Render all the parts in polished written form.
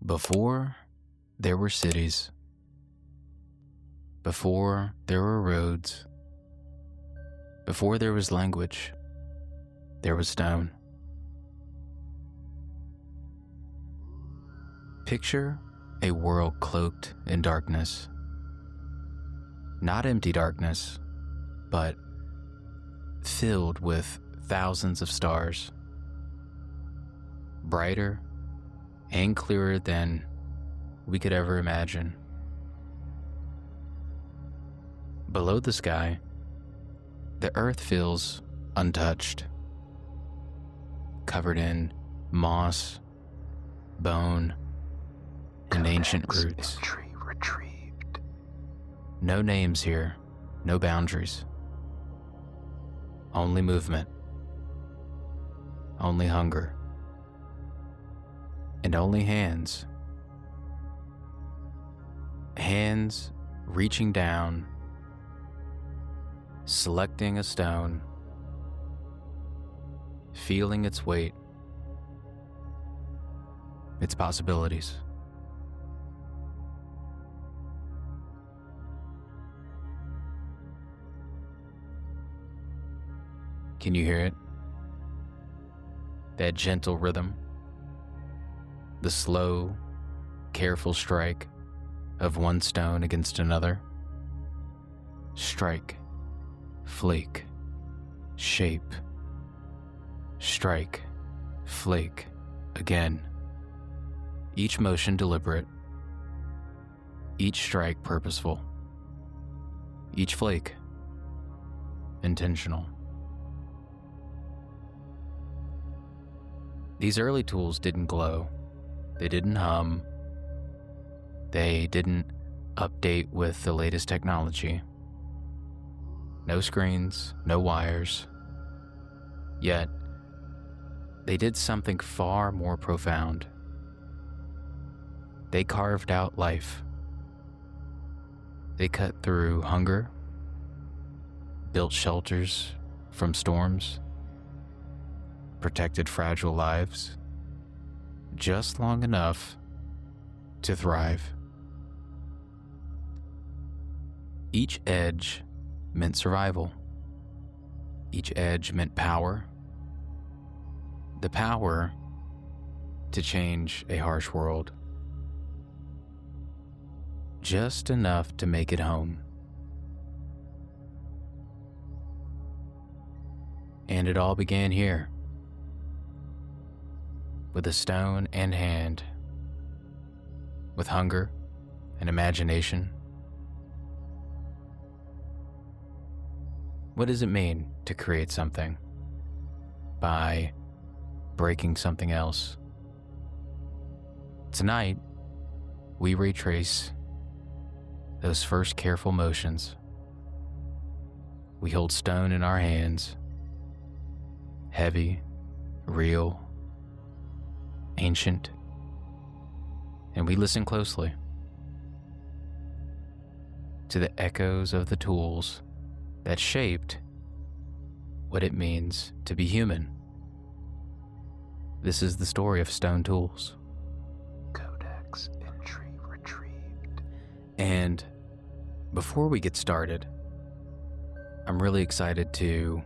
Before there were cities, before there were roads, before there was language, there was stone. Picture a world cloaked in darkness. Not empty darkness, but filled with thousands of stars, brighter and clearer than we could ever imagine. Below the sky, the earth feels untouched, covered in moss, bone, and ancient Codex roots. Entry retrieved. No names here, no boundaries. Only movement, only hunger, and only hands. Hands reaching down, selecting a stone, feeling its weight, its possibilities. Can you hear it? That gentle rhythm, the slow, careful strike of one stone against another. Strike, flake, shape. Strike, flake, again. Each motion deliberate, each strike purposeful, each flake intentional. These early tools didn't glow, they didn't hum, they didn't update with the latest technology. No screens, no wires. Yet, they did something far more profound. They carved out life. They cut through hunger, built shelters from storms, protected fragile lives, just long enough to thrive. Each edge meant survival. Each edge meant power. The power to change a harsh world. Just enough to make it home. And it all began here, with a stone and hand, with hunger and imagination. What does it mean to create something by breaking something else? Tonight, we retrace those first careful motions. We hold stone in our hands, heavy, real, ancient, and we listen closely to the echoes of the tools that shaped what it means to be human. This is the story of stone tools. Codex Entry retrieved. And before we get started, I'm really excited to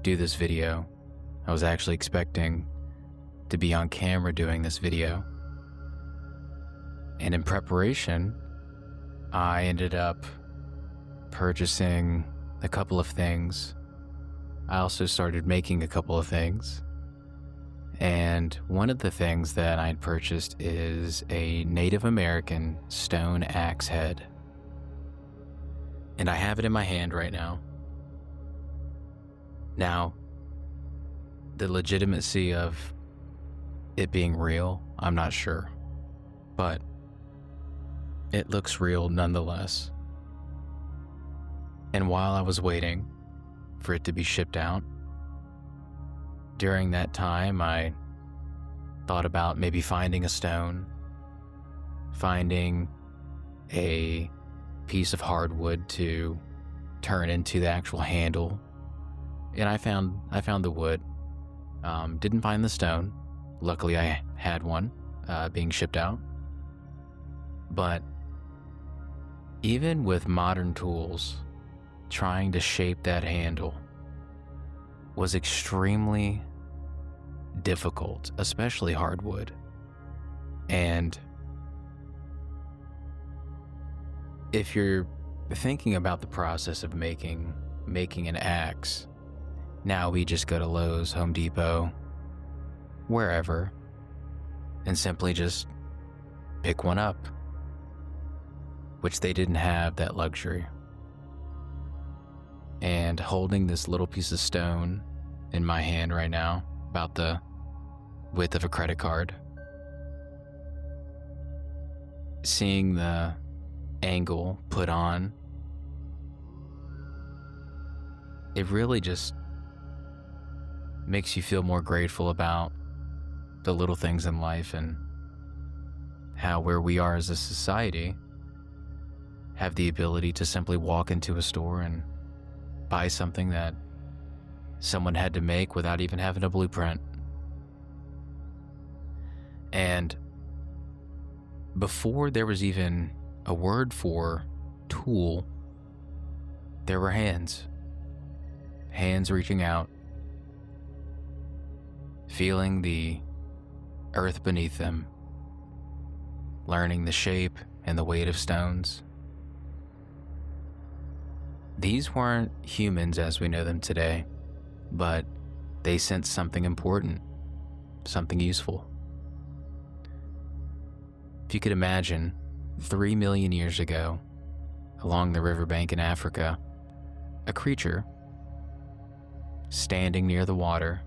do this video. I was actually expecting to be on camera doing this video. And in preparation, I ended up purchasing a couple of things. I also started making a couple of things. And one of the things that I purchased is a Native American stone axe head. And I have it in my hand right now. Now, the legitimacy of it being real, I'm not sure. But it looks real nonetheless. And while I was waiting for it to be shipped out, during that time I thought about maybe finding a stone, finding a piece of hardwood to turn into the actual handle. And I found the wood. Didn't find the stone. Luckily I had one being shipped out. But even with modern tools, trying to shape that handle was extremely difficult, especially hardwood. And if you're thinking about the process of making an axe, now we just go to Lowe's, Home Depot, wherever, and simply just pick one up, which they didn't have that luxury. And holding this little piece of stone in my hand right now, about the width of a credit card, seeing the angle put on, it really just makes you feel more grateful about the little things in life, and how where we are as a society have the ability to simply walk into a store and buy something that someone had to make without even having a blueprint. And before there was even a word for tool, there were hands reaching out, feeling the earth beneath them, learning the shape and the weight of stones. These weren't humans as we know them today, but they sensed something important, something useful. If you could imagine 3 million years ago, along the riverbank in Africa, a creature standing near the water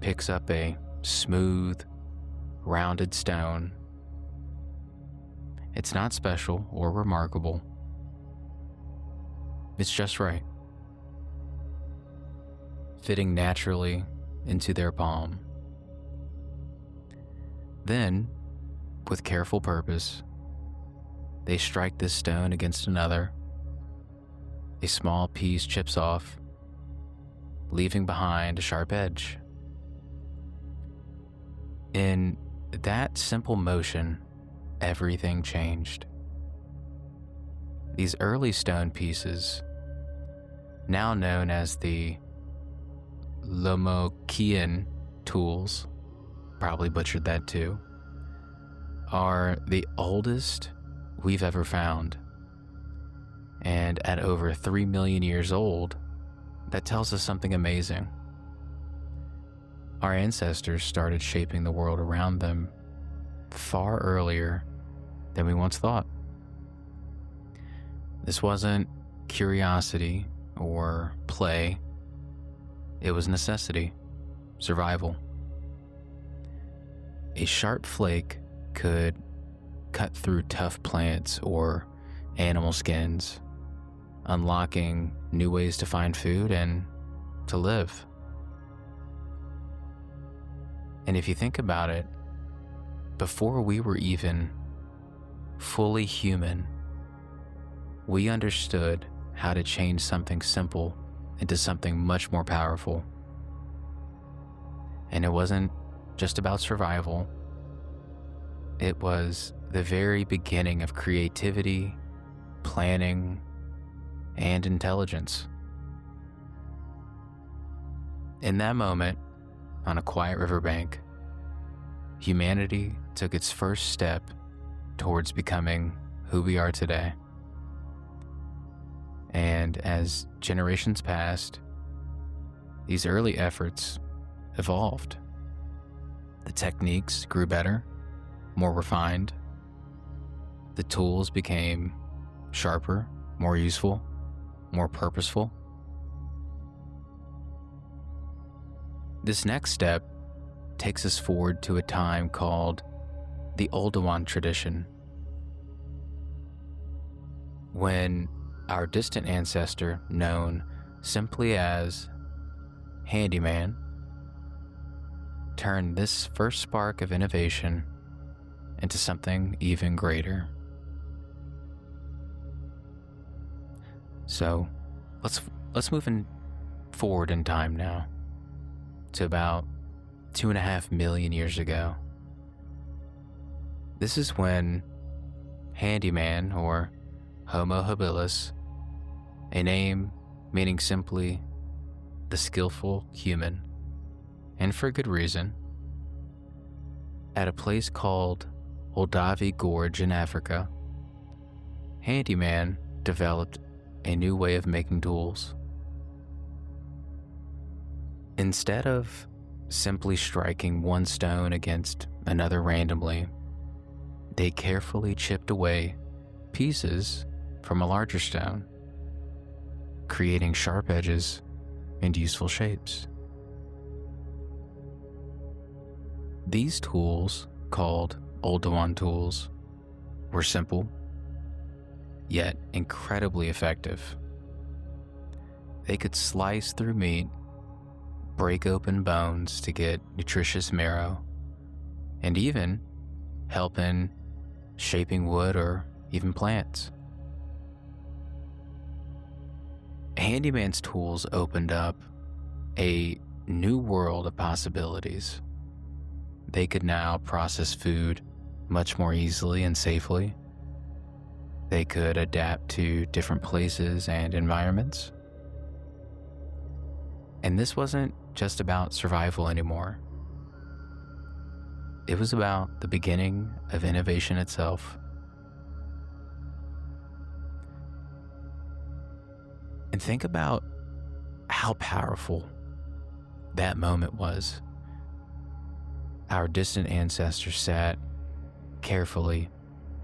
picks up a smooth, rounded stone. It's not special or remarkable. It's just right, fitting naturally into their palm. Then, with careful purpose, they strike this stone against another. A small piece chips off, leaving behind a sharp edge. In that simple motion, everything changed. These early stone pieces, now known as the Lomokian tools, probably butchered that too, are the oldest we've ever found. And at over 3 million years old, that tells us something amazing. Our ancestors started shaping the world around them far earlier than we once thought. This wasn't curiosity or play. It was necessity, survival. A sharp flake could cut through tough plants or animal skins, unlocking new ways to find food and to live. And if you think about it, before we were even fully human, we understood how to change something simple into something much more powerful. And it wasn't just about survival. It was the very beginning of creativity, planning, and intelligence. In that moment, on a quiet riverbank, humanity took its first step towards becoming who we are today. And as generations passed, these early efforts evolved. The techniques grew better, more refined. The tools became sharper, more useful, more purposeful. This next step takes us forward to a time called the Oldowan tradition, when our distant ancestor, known simply as Handyman, turned this first spark of innovation into something even greater. So let's move forward in time now to about 2.5 million years ago. This is when handyman, or Homo habilis, a name meaning simply the skillful human, and for good reason, at a place called Oldavi Gorge in Africa, handyman developed a new way of making tools. Instead of simply striking one stone against another randomly, they carefully chipped away pieces from a larger stone, creating sharp edges and useful shapes. These tools, called Oldowan tools, were simple, yet incredibly effective. They could slice through meat, break open bones to get nutritious marrow, and even help in shaping wood or even plants. Handyman's tools opened up a new world of possibilities. They could now process food much more easily and safely. They could adapt to different places and environments. And this wasn't just about survival anymore. It was about the beginning of innovation itself. And think about how powerful that moment was. Our distant ancestors sat carefully,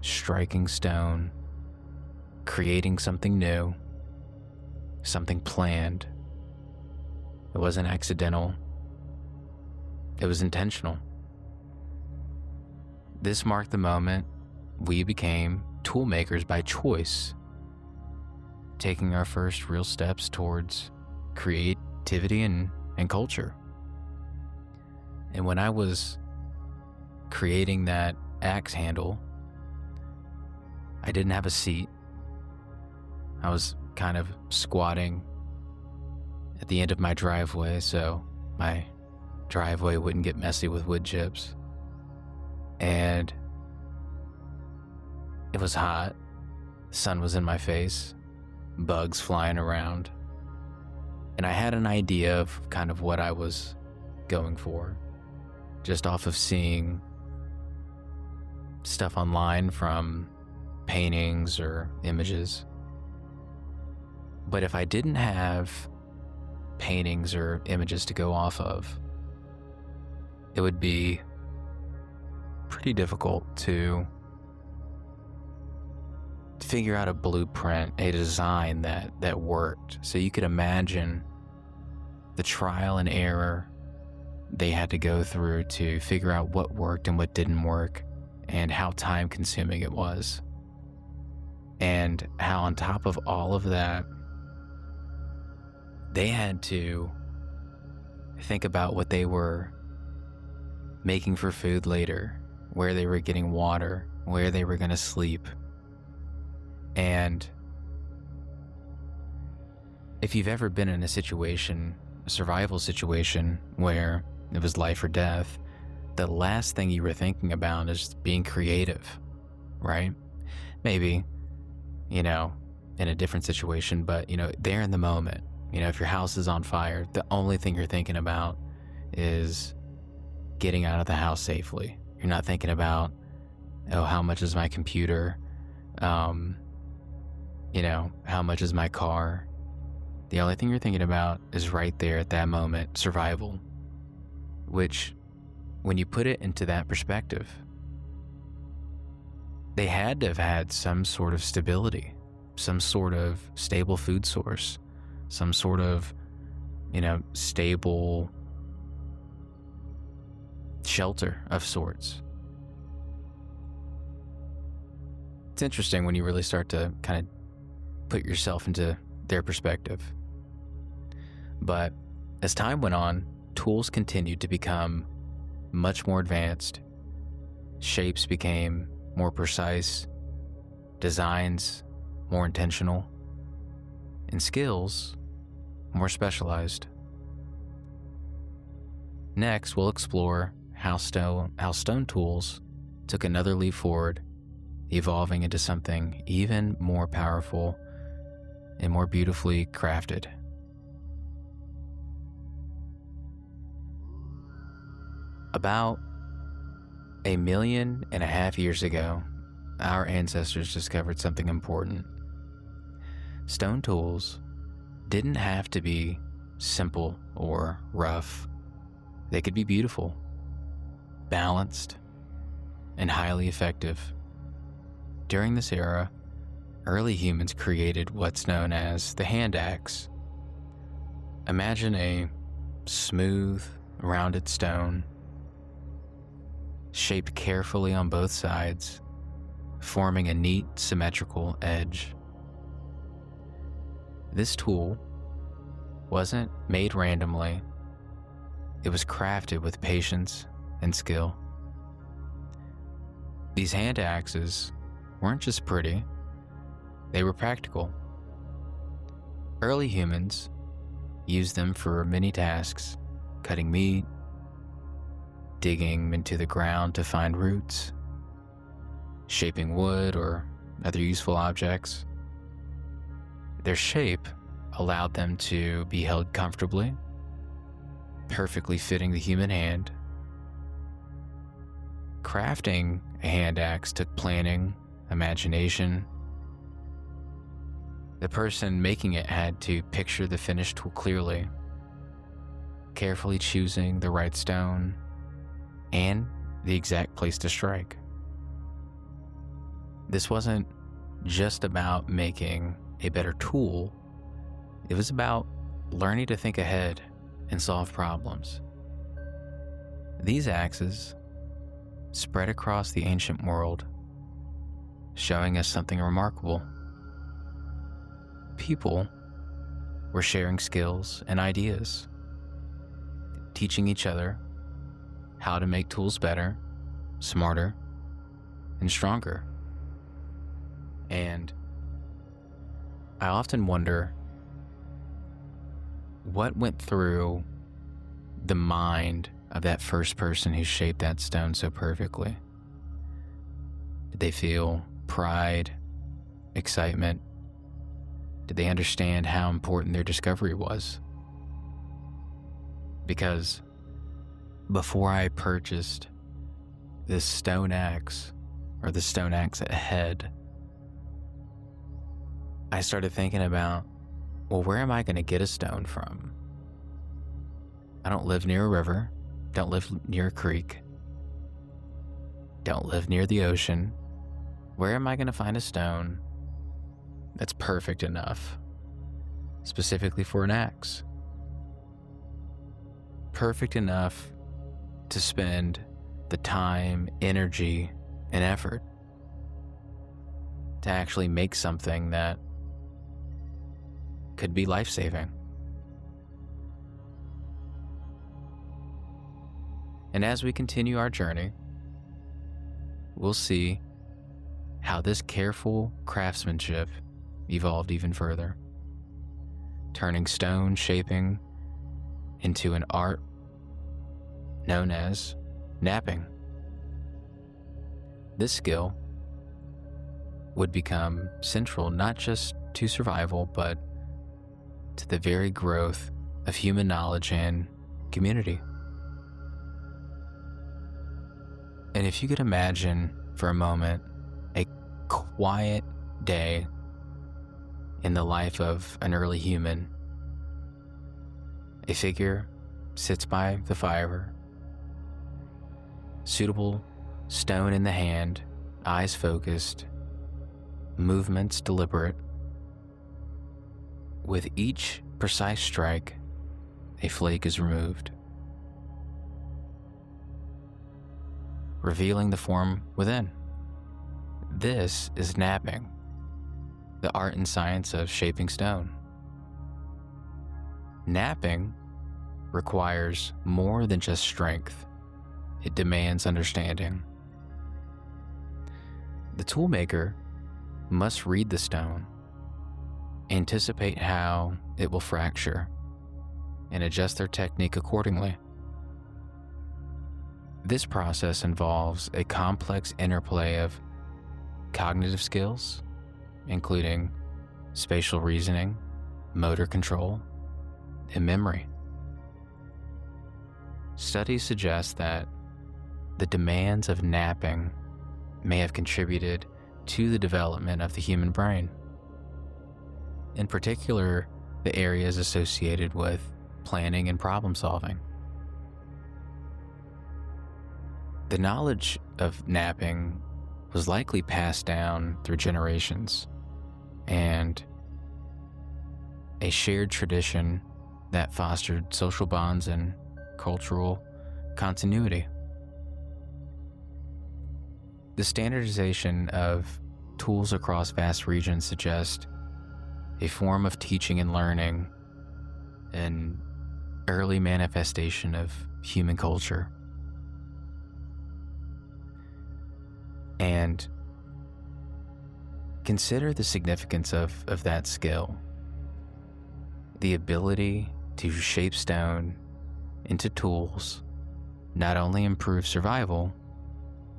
striking stone, creating something new, something planned. It wasn't accidental. It was intentional. This marked the moment we became tool makers by choice, taking our first real steps towards creativity and culture. And when I was creating that axe handle, I didn't have a seat. I was kind of squatting at the end of my driveway so my driveway wouldn't get messy with wood chips. And it was hot. The sun was in my face, bugs flying around. And I had an idea of kind of what I was going for, just off of seeing stuff online from paintings or images. But if I didn't have paintings or images to go off of, it would be pretty difficult to figure out a blueprint, a design that worked. So you could imagine the trial and error they had to go through to figure out what worked and what didn't work, and how time consuming it was. And how on top of all of that, they had to think about what they were making for food later, where they were getting water, where they were going to sleep. And if you've ever been in a situation, a survival situation, where it was life or death, the last thing you were thinking about is being creative, right? Maybe, in a different situation, but, there in the moment, if your house is on fire, the only thing you're thinking about is getting out of the house safely. You're not thinking about, how much is my computer? How much is my car? The only thing you're thinking about is right there at that moment, survival. Which, when you put it into that perspective, they had to have had some sort of stability, some sort of stable food source, some sort of, stable shelter of sorts. It's interesting when you really start to kind of put yourself into their perspective. But as time went on, tools continued to become much more advanced. Shapes became more precise, designs more intentional, and skills more specialized. Next, we'll explore how stone tools took another leap forward evolving into something even more powerful and more beautifully crafted. About 1.5 million years ago, our ancestors discovered something important. Stone tools didn't have to be simple or rough. They could be beautiful, balanced, and highly effective. During this era, early humans created what's known as the hand axe. Imagine a smooth, rounded stone, shaped carefully on both sides, forming a neat, symmetrical edge. This tool wasn't made randomly. It was crafted with patience and skill. These hand axes weren't just pretty, they were practical. Early humans used them for many tasks: cutting meat, digging into the ground to find roots, shaping wood or other useful objects. Their shape allowed them to be held comfortably, perfectly fitting the human hand. Crafting a hand axe took planning, imagination. The person making it had to picture the finished tool clearly, carefully choosing the right stone and the exact place to strike. This wasn't just about making a better tool, it was about learning to think ahead and solve problems. These axes spread across the ancient world, showing us something remarkable. People were sharing skills and ideas, teaching each other how to make tools better, smarter, and stronger. And I often wonder what went through the mind of that first person who shaped that stone so perfectly. Did they feel pride, excitement? Did they understand how important their discovery was? Because before I purchased this stone axe, or the stone axe head, I started thinking about, well, where am I going to get a stone from? I don't live near a river, don't live near a creek, don't live near the ocean. Where am I going to find a stone that's perfect enough, specifically for an axe? Perfect enough to spend the time, energy, and effort to actually make something that could be life-saving. And as we continue our journey, we'll see how this careful craftsmanship evolved even further, turning stone shaping into an art known as napping. This skill would become central not just to survival, but to the very growth of human knowledge and community. And if you could imagine for a moment a quiet day in the life of an early human, a figure sits by the fire, suitable stone in the hand, eyes focused, movements deliberate. With each precise strike, a flake is removed, revealing the form within. This is napping, the art and science of shaping stone. Napping requires more than just strength. It demands understanding. The toolmaker must read the stone, anticipate how it will fracture, and adjust their technique accordingly. This process involves a complex interplay of cognitive skills, including spatial reasoning, motor control, and memory. Studies suggest that the demands of napping may have contributed to the development of the human brain. In particular, the areas associated with planning and problem solving. The knowledge of napping was likely passed down through generations, and a shared tradition that fostered social bonds and cultural continuity. The standardization of tools across vast regions suggests a form of teaching and learning, an early manifestation of human culture. And consider the significance of that skill. The ability to shape stone into tools not only improved survival,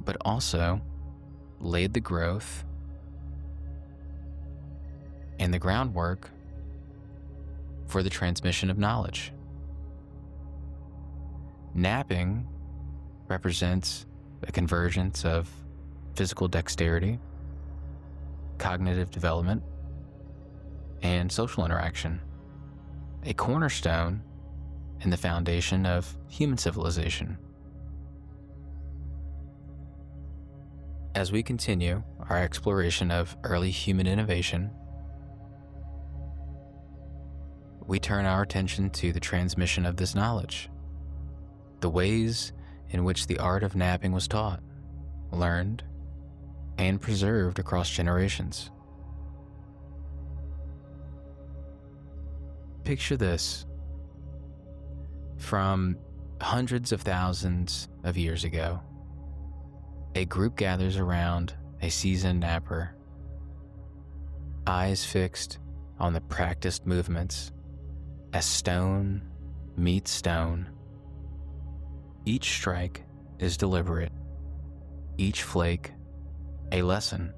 but also laid the growth and the groundwork for the transmission of knowledge. Napping represents a convergence of physical dexterity, cognitive development, and social interaction, a cornerstone in the foundation of human civilization. As we continue our exploration of early human innovation, we turn our attention to the transmission of this knowledge, the ways in which the art of napping was taught, learned, and preserved across generations. Picture this. From hundreds of thousands of years ago, a group gathers around a seasoned napper, eyes fixed on the practiced movements as stone meets stone. Each strike is deliberate, each flake a lesson.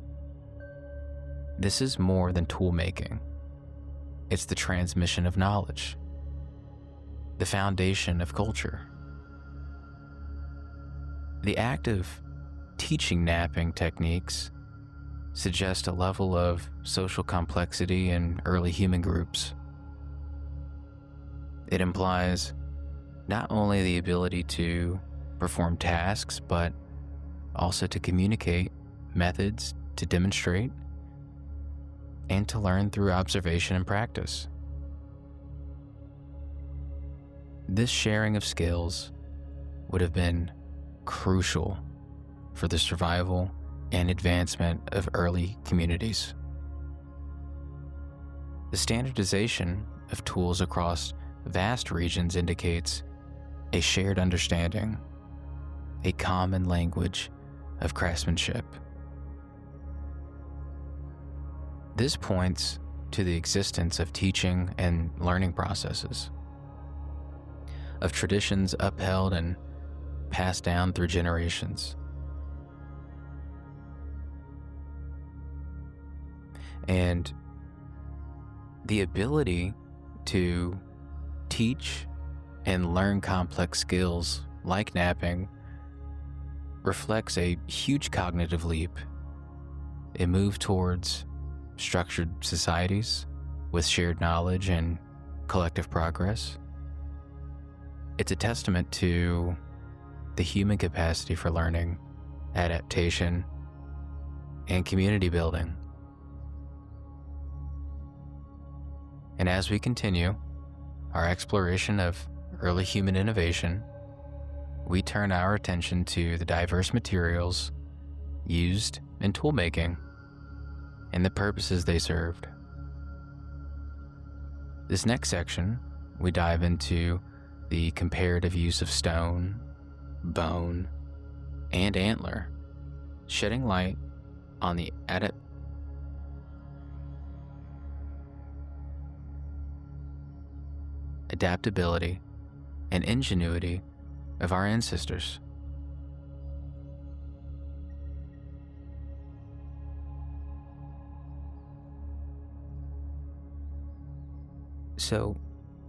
This is more than tool making. It's the transmission of knowledge, the foundation of culture. The act of teaching napping techniques suggests a level of social complexity in early human groups. It implies not only the ability to perform tasks, but also to communicate methods, to demonstrate, and to learn through observation and practice. This sharing of skills would have been crucial for the survival and advancement of early communities. The standardization of tools across vast regions indicates a shared understanding, a common language of craftsmanship. This points to the existence of teaching and learning processes, of traditions upheld and passed down through generations. And the ability to teach and learn complex skills like napping reflects a huge cognitive leap, a move towards structured societies with shared knowledge and collective progress. It's a testament to the human capacity for learning, adaptation, and community building. And as we continue our exploration of early human innovation, we turn our attention to the diverse materials used in toolmaking and the purposes they served. This next section, we dive into the comparative use of stone, bone, and antler, shedding light on the adaptability and ingenuity of our ancestors. So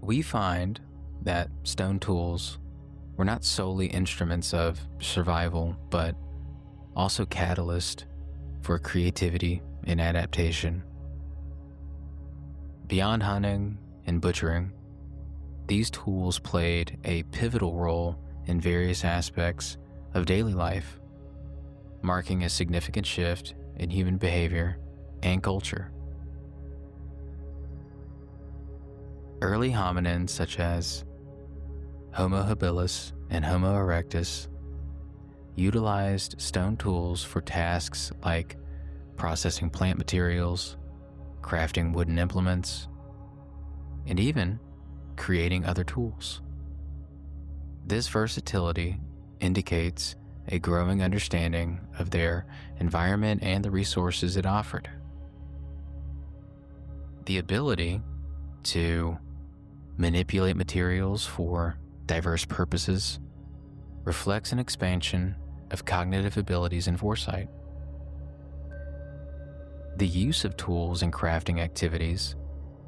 we find that stone tools were not solely instruments of survival, but also catalysts for creativity and adaptation. Beyond hunting and butchering, these tools played a pivotal role in various aspects of daily life, marking a significant shift in human behavior and culture. Early hominins such as Homo habilis and Homo erectus utilized stone tools for tasks like processing plant materials, crafting wooden implements, and even creating other tools. This versatility indicates a growing understanding of their environment and the resources it offered. The ability to manipulate materials for diverse purposes reflects an expansion of cognitive abilities and foresight. The use of tools in crafting activities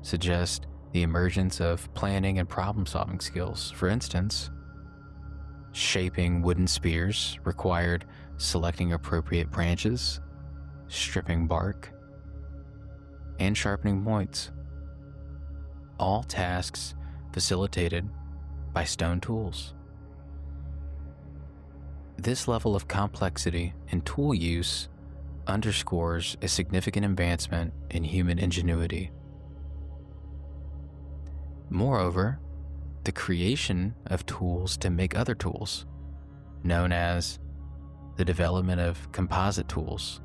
suggests the emergence of planning and problem-solving skills. For instance, shaping wooden spears required selecting appropriate branches, stripping bark, and sharpening points. All tasks facilitated by stone tools. This level of complexity in tool use underscores a significant advancement in human ingenuity. Moreover, the creation of tools to make other tools, known as the development of composite tools,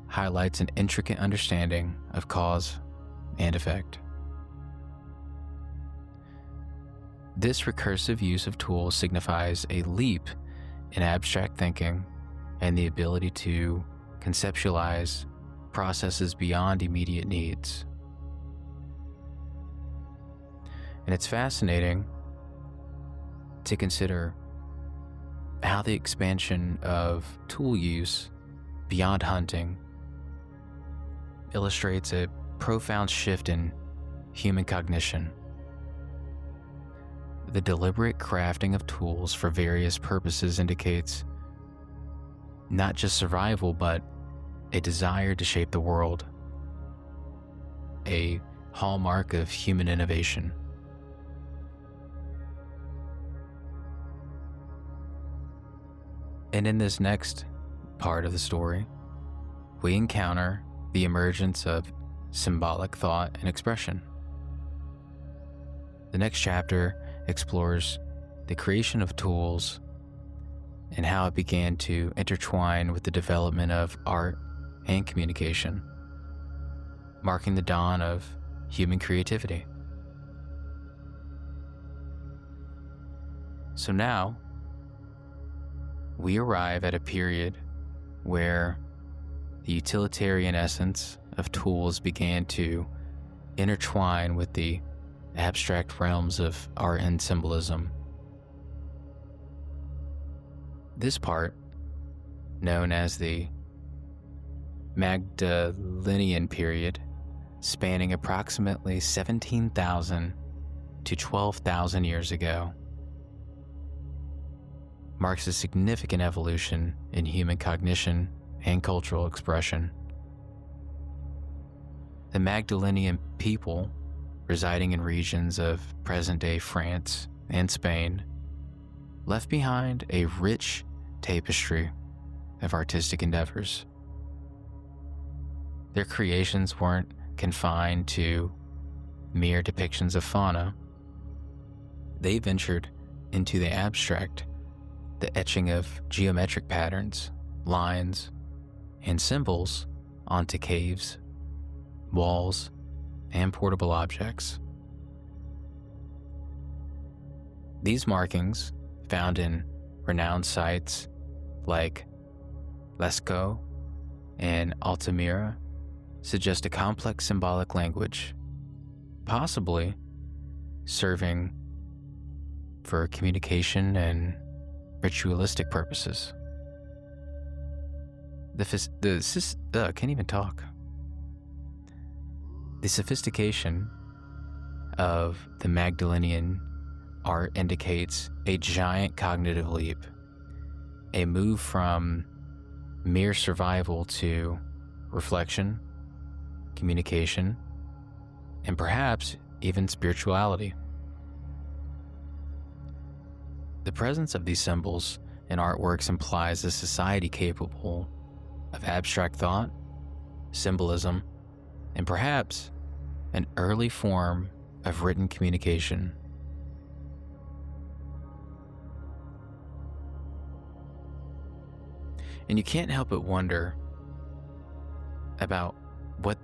highlights an intricate understanding of cause and effect. This recursive use of tools signifies a leap in abstract thinking and the ability to conceptualize processes beyond immediate needs. And it's fascinating to consider how the expansion of tool use beyond hunting illustrates a profound shift in human cognition. The deliberate crafting of tools for various purposes indicates not just survival, but a desire to shape the world, a hallmark of human innovation. And in this next part of the story, we encounter the emergence of symbolic thought and expression. The next chapter explores the creation of tools and how it began to intertwine with the development of art and communication, marking the dawn of human creativity. So now, we arrive at a period where the utilitarian essence of tools began to intertwine with the abstract realms of art and symbolism. This part, known as the Magdalenian period, spanning approximately 17,000 to 12,000 years ago, marks a significant evolution in human cognition and cultural expression. The Magdalenian people, residing in regions of present-day France and Spain, left behind a rich tapestry of artistic endeavors. Their creations weren't confined to mere depictions of fauna. They ventured into the abstract, the etching of geometric patterns, lines, and symbols onto caves, walls, and portable objects. These markings, found in renowned sites like Lascaux and Altamira, suggest a complex symbolic language, possibly serving for communication and ritualistic purposes. Can't even talk. The sophistication of the Magdalenian art indicates a giant cognitive leap, a move from mere survival to reflection, communication, and perhaps even spirituality. The presence of these symbols in artworks implies a society capable of abstract thought, symbolism, and perhaps an early form of written communication. And you can't help but wonder about what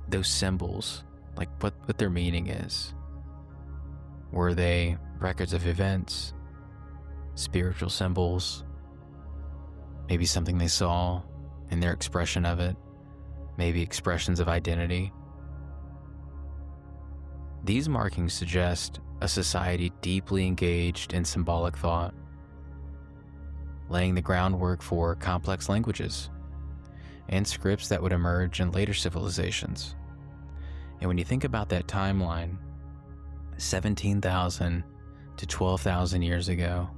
those symbols, like what their meaning is. Were they records of events, spiritual symbols, maybe something they saw in their expression of it, maybe expressions of identity? These markings suggest a society deeply engaged in symbolic thought, laying the groundwork for complex languages and scripts that would emerge in later civilizations. And when you think about that timeline, 17,000 to 12,000 years ago,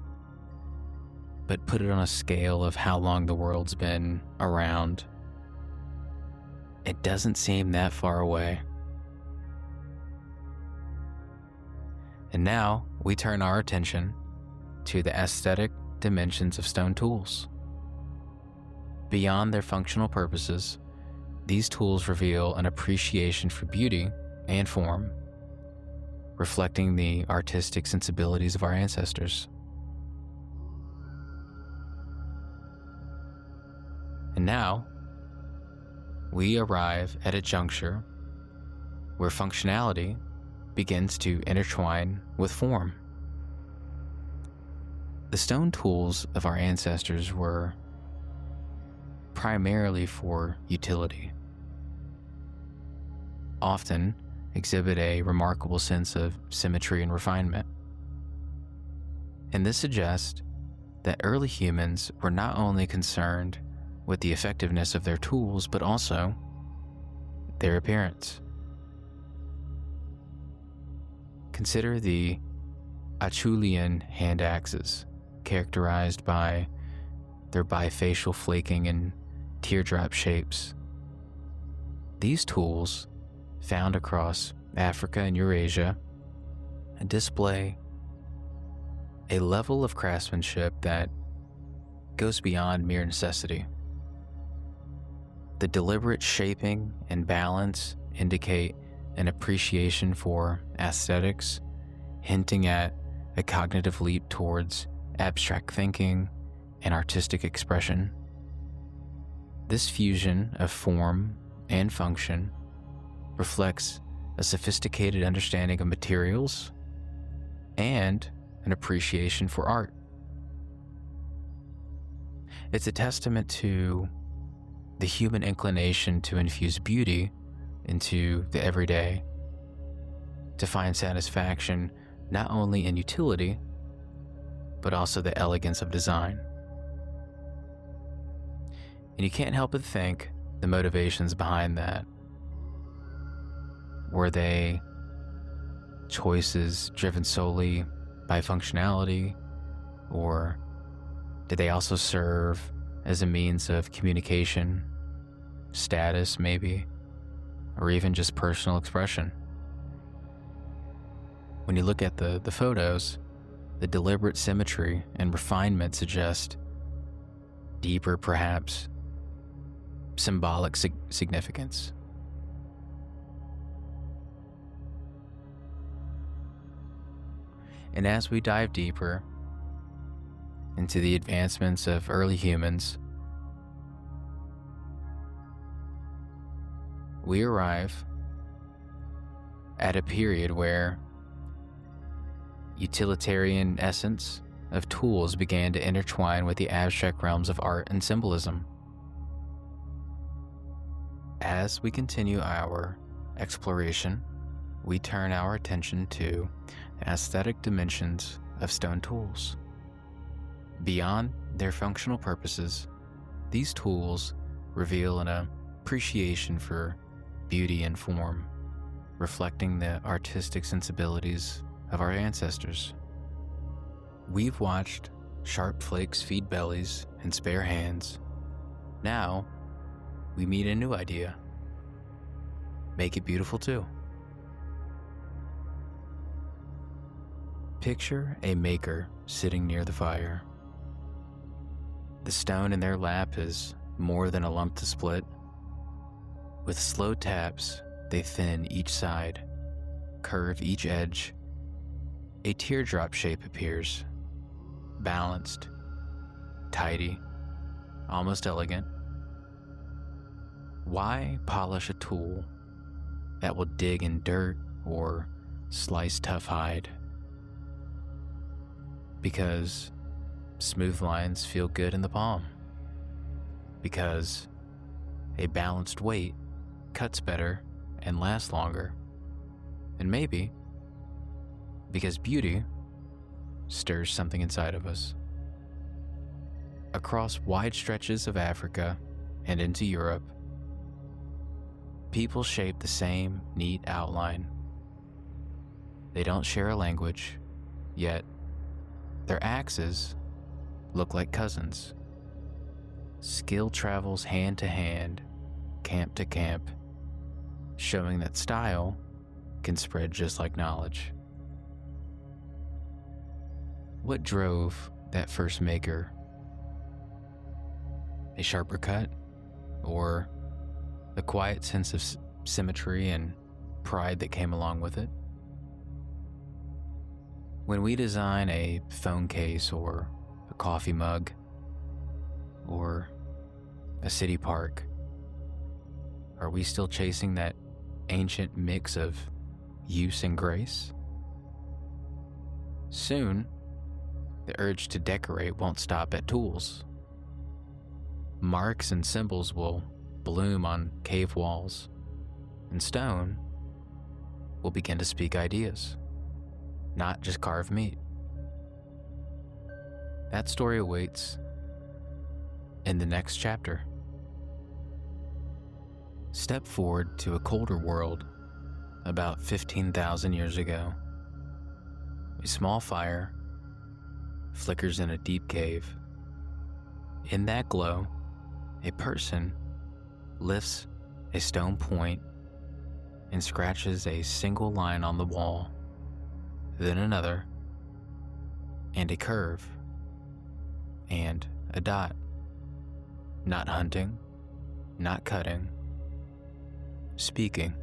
but put it on a scale of how long the world's been around, it doesn't seem that far away. And now we turn our attention to the aesthetic dimensions of stone tools. Beyond their functional purposes, these tools reveal an appreciation for beauty and form, reflecting the artistic sensibilities of our ancestors. And now, we arrive at a juncture where functionality begins to intertwine with form. The stone tools of our ancestors were primarily for utility, often exhibit a remarkable sense of symmetry and refinement. And this suggests that early humans were not only concerned with the effectiveness of their tools, but also their appearance. Consider the Acheulean hand axes, characterized by their bifacial flaking and teardrop shapes. These tools, found across Africa and Eurasia, display a level of craftsmanship that goes beyond mere necessity. The deliberate shaping and balance indicate an appreciation for aesthetics, hinting at a cognitive leap towards abstract thinking and artistic expression. This fusion of form and function reflects a sophisticated understanding of materials and an appreciation for art. It's a testament to the human inclination to infuse beauty into the everyday, to find satisfaction not only in utility, but also the elegance of design. And you can't help but think the motivations behind that. Were they choices driven solely by functionality, or did they also serve as a means of communication, status maybe, or even just personal expression? When you look at the photos, the deliberate symmetry and refinement suggest deeper, perhaps symbolic significance. And as we dive deeper into the advancements of early humans, we arrive at a period where utilitarian essence of tools began to intertwine with the abstract realms of art and symbolism. As we continue our exploration, we turn our attention to the aesthetic dimensions of stone tools. Beyond their functional purposes, these tools reveal an appreciation for beauty and form, reflecting the artistic sensibilities of our ancestors. We've watched sharp flakes feed bellies and spare hands. Now, we meet a new idea. Make it beautiful too. Picture a maker sitting near the fire. The stone in their lap is more than a lump to split. With slow taps, they thin each side, curve each edge. A teardrop shape appears, balanced, tidy, almost elegant. Why polish a tool that will dig in dirt or slice tough hide? Because smooth lines feel good in the palm. Because a balanced weight cuts better and lasts longer. And maybe because beauty stirs something inside of us. Across wide stretches of Africa and into Europe, people shape the same neat outline. They don't share a language, yet their axes look like cousins. Skill travels hand to hand, camp to camp, showing that style can spread just like knowledge. What drove that first maker? A sharper cut? Or the quiet sense of symmetry and pride that came along with it? When we design a phone case or a coffee mug or a city park, are we still chasing that ancient mix of use and grace? Soon, the urge to decorate won't stop at tools. Marks and symbols will bloom on cave walls, and stone will begin to speak ideas, not just carved meat. That story awaits in the next chapter. Step forward to a colder world about 15,000 years ago. A small fire flickers in a deep cave. In that glow, a person lifts a stone point and scratches a single line on the wall, then another, and a curve, and a dot. Not hunting, not cutting, speaking.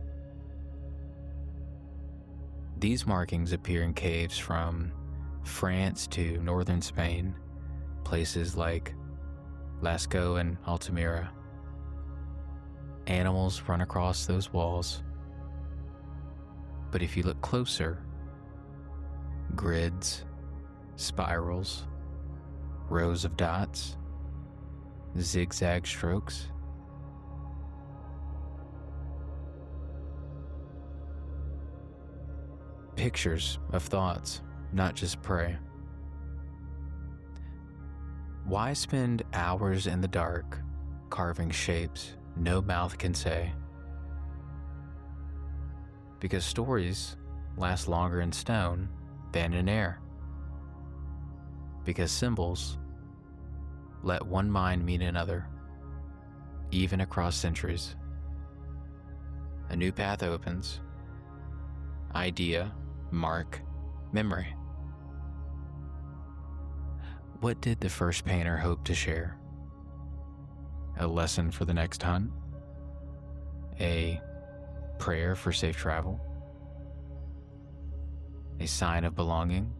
These markings appear in caves from France to northern Spain, places like Lascaux and Altamira. Animals run across those walls. But if you look closer, grids, spirals, rows of dots, zigzag strokes. Pictures of thoughts, not just prey. Why spend hours in the dark carving shapes no mouth can say? Because stories last longer in stone than in air. Because symbols let one mind meet another, even across centuries. A new path opens. Idea, mark, memory. What did the first painter hope to share? A lesson for the next hunt? A prayer for safe travel? A sign of belonging?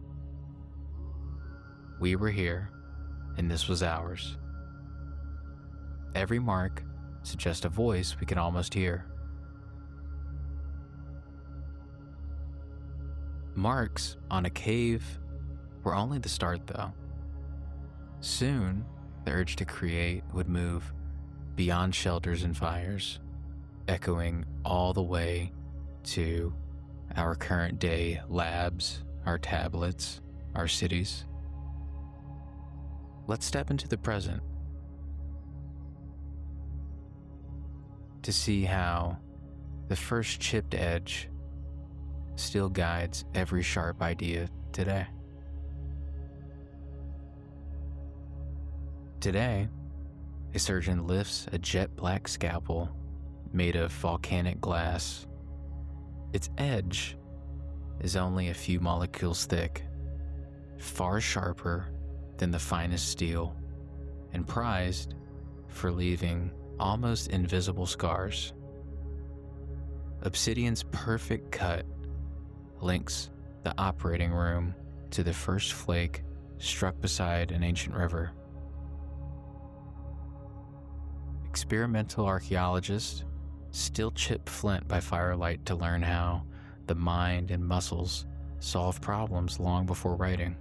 We were here, and this was ours. Every mark suggests a voice we can almost hear. Marks on a cave were only the start, though. Soon, the urge to create would move beyond shelters and fires, echoing all the way to our current day labs, our tablets, our cities. Let's step into the present to see how the first chipped edge still guides every sharp idea today. Today, a surgeon lifts a jet black scalpel made of volcanic glass. Its edge is only a few molecules thick, far sharper than the finest steel, and prized for leaving almost invisible scars. Obsidian's perfect cut links the operating room to the first flake struck beside an ancient river. Experimental archaeologists still chip flint by firelight to learn how the mind and muscles solve problems long before writing.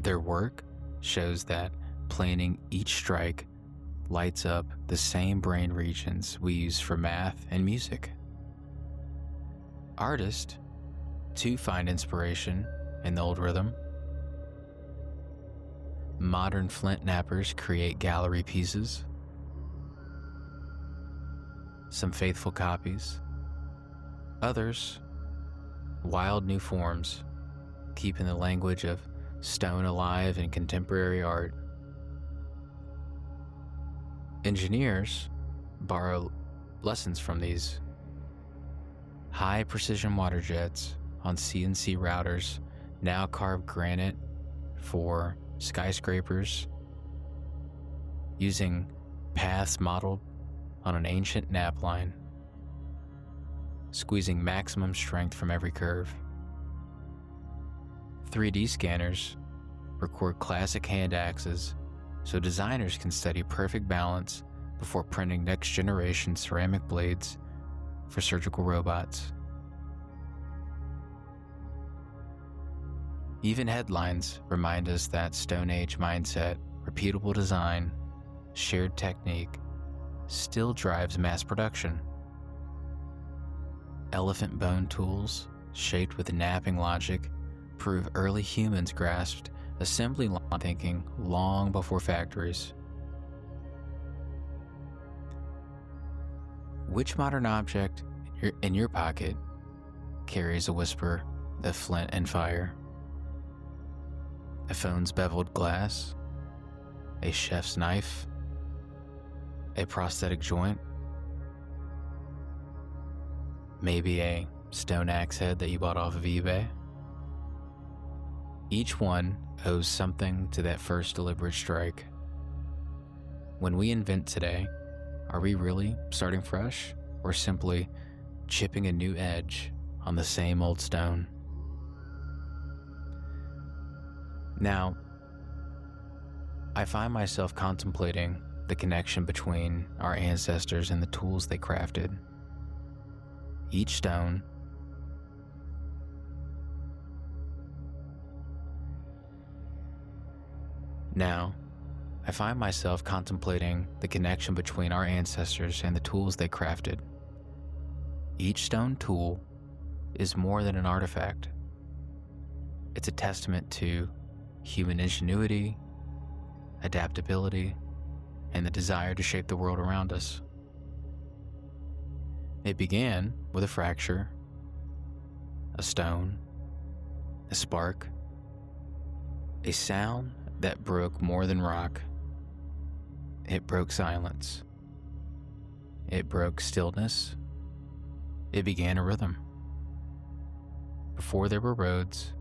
Their work shows that planing each strike lights up the same brain regions we use for math and music. Artists, too, find inspiration in the old rhythm. Modern flint knappers create gallery pieces, some faithful copies. Others, wild new forms, keeping the language of stone alive in contemporary art. Engineers borrow lessons from these. High-precision water jets on CNC routers now carve granite for skyscrapers, using paths modeled on an ancient nap line, squeezing maximum strength from every curve. 3D scanners record classic hand axes so designers can study perfect balance before printing next-generation ceramic blades for surgical robots. Even headlines remind us that Stone Age mindset, repeatable design, shared technique still drives mass production. Elephant bone tools, shaped with napping logic, prove early humans grasped assembly line thinking long before factories. Which modern object in your pocket carries a whisper of flint and fire? A phone's beveled glass? A chef's knife? A prosthetic joint? Maybe a stone axe head that you bought off of eBay? Each one owes something to that first deliberate strike. When we invent today, are we really starting fresh or simply chipping a new edge on the same old stone? Now, I find myself contemplating the connection between our ancestors and the tools they crafted. Each stone Now, I find myself contemplating the connection between our ancestors and the tools they crafted. Each stone tool is more than an artifact. It's a testament to human ingenuity, adaptability, and the desire to shape the world around us. It began with a fracture, a stone, a spark, a sound that broke more than rock. It broke silence. It broke stillness. It began a rhythm. Before there were roads,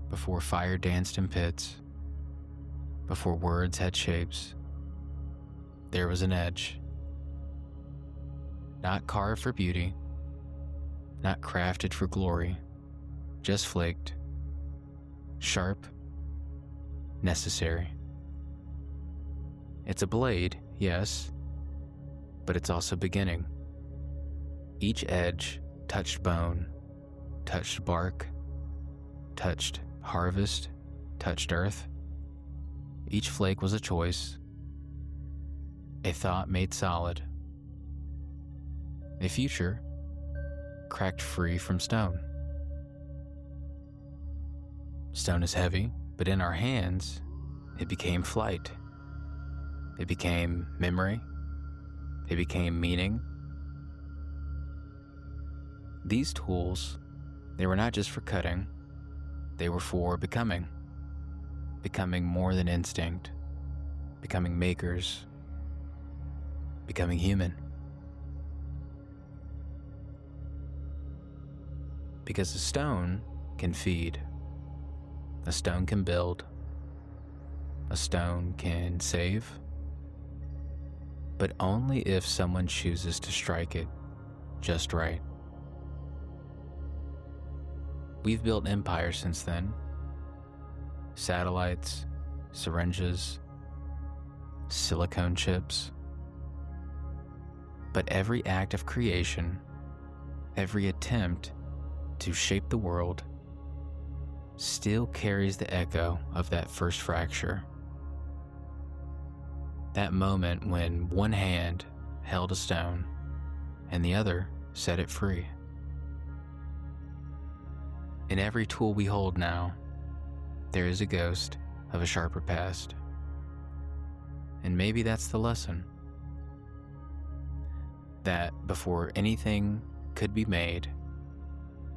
before fire danced in pits, before words had shapes, there was an edge. Not carved for beauty, not crafted for glory, just flaked, sharp, necessary. It's a blade, yes, but it's also beginning. Each edge touched bone, touched bark, touched harvest, touched earth. Each flake was a choice, a thought made solid, a future cracked free from stone. Stone is heavy, but in our hands, it became flight. It became memory. It became meaning. These tools, they were not just for cutting, they were for becoming more than instinct, becoming makers, becoming human. Because a stone can feed, a stone can build, a stone can save, but only if someone chooses to strike it just right. We've built empires since then. Satellites, syringes, silicone chips. But every act of creation, every attempt to shape the world, still carries the echo of that first fracture. That moment when one hand held a stone and the other set it free. In every tool we hold now, there is a ghost of a sharper past. And maybe that's the lesson. That before anything could be made,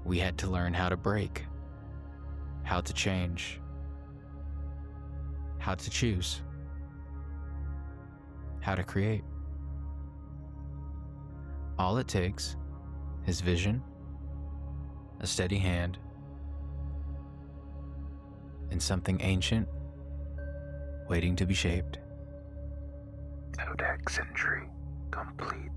we had to learn how to break, how to change, how to choose, how to create. All it takes is vision, a steady hand, and something ancient waiting to be shaped. Codex Entry complete.